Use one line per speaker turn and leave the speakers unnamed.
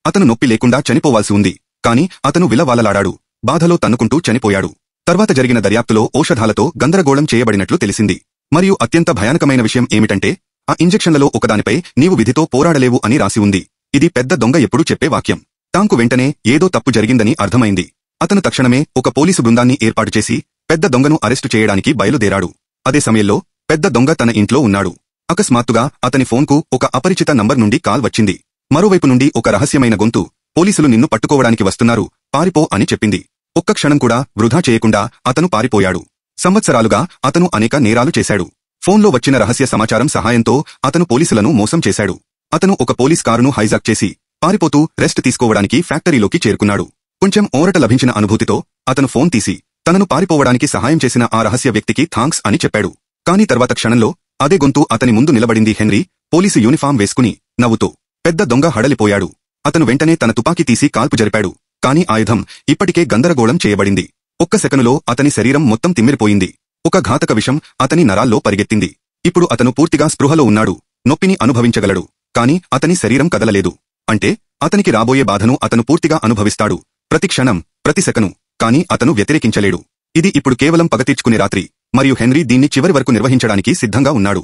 అతను నొప్పి లేకుండా చనిపోవాల్సి ఉంది. కాని అతను విలవాలలాడాడు. బాధలో తన్నుకుంటూ చనిపోయాడు. తర్వాత జరిగిన దర్యాప్తులో ఔషధాలతో గందరగోళం చేయబడినట్లు తెలిసింది. మరియు అత్యంత భయానకమైన విషయం ఏమిటంటే ఆ ఇంజెక్షన్లలో ఒకదానిపై నీవు విధితో పోరాడలేవు అని రాసి ఉంది. ఇది పెద్ద దొంగ ఎప్పుడూ చెప్పే వాక్యం. టాంకు వెంటనే ఏదో తప్పు జరిగిందని అర్థమైంది. అతను తక్షణమే ఒక పోలీసు బృందాన్ని ఏర్పాటు చేసి పెద్ద దొంగను అరెస్టు చేయడానికి బయలుదేరాడు. అదే సమయంలో పెద్ద దొంగ తన ఇంట్లో ఉన్నాడు. అకస్మాత్తుగా అతని ఫోన్కు ఒక అపరిచిత నంబర్ నుండి కాల్ వచ్చింది. మరోవైపు నుండి ఒక రహస్యమైన గొంతు పోలీసులు నిన్ను పట్టుకోవడానికి వస్తున్నారు, పారిపో అని చెప్పింది. ఒక్క క్షణం కూడా వృధా చేయకుండా అతను పారిపోయాడు. సంవత్సరాలుగా అతను అనేక నేరాలు చేశాడు. ఫోన్లో వచ్చిన రహస్య సమాచారం సహాయంతో అతను పోలీసులను మోసం చేశాడు. అతను ఒక పోలీస్ కారును హైజాక్ చేసి పారిపోతూ రెస్ట్ తీసుకోవడానికి ఫ్యాక్టరీలోకి చేరుకున్నాడు. కొంచెం ఊరట లభించిన అనుభూతితో అతను ఫోన్ తీసి తనను పారిపోవడానికి సహాయం చేసిన ఆ రహస్య వ్యక్తికి థాంక్స్ అని చెప్పాడు. కాని తర్వాత క్షణంలో అదే గొంతు అతని ముందు నిలబడింది. హెన్రీ పోలీసు యూనిఫాం వేసుకుని నవ్వుతో. పెద్ద దొంగ హడలిపోయాడు. అతను వెంటనే తన తుపాకీ తీసి కాల్పు జరిపాడు. కాని ఆయుధం ఇప్పటికే గందరగోళం చేయబడింది. ఒక్క సెకనులో అతని శరీరం మొత్తం తిమ్మిరిపోయింది. ఒక ఘాతక విషం అతని నరాల్లో పరిగెత్తింది. ఇప్పుడు అతను పూర్తిగా స్పృహలో ఉన్నాడు. నొప్పిని అనుభవించగలడు. కాని అతని శరీరం కదలలేదు. అంటే అతనికి రాబోయే బాధను అతను పూర్తిగా అనుభవిస్తాడు. ప్రతి క్షణం, ప్రతి సెకను. కాని అతను వ్యతిరేకించలేడు. ఇది ఇప్పుడు కేవలం పగ తీర్చుకునే రాత్రి. మరియు హెన్రీ దీన్ని చివరి వరకు నిర్వహించడానికి సిద్ధంగా ఉన్నాడు.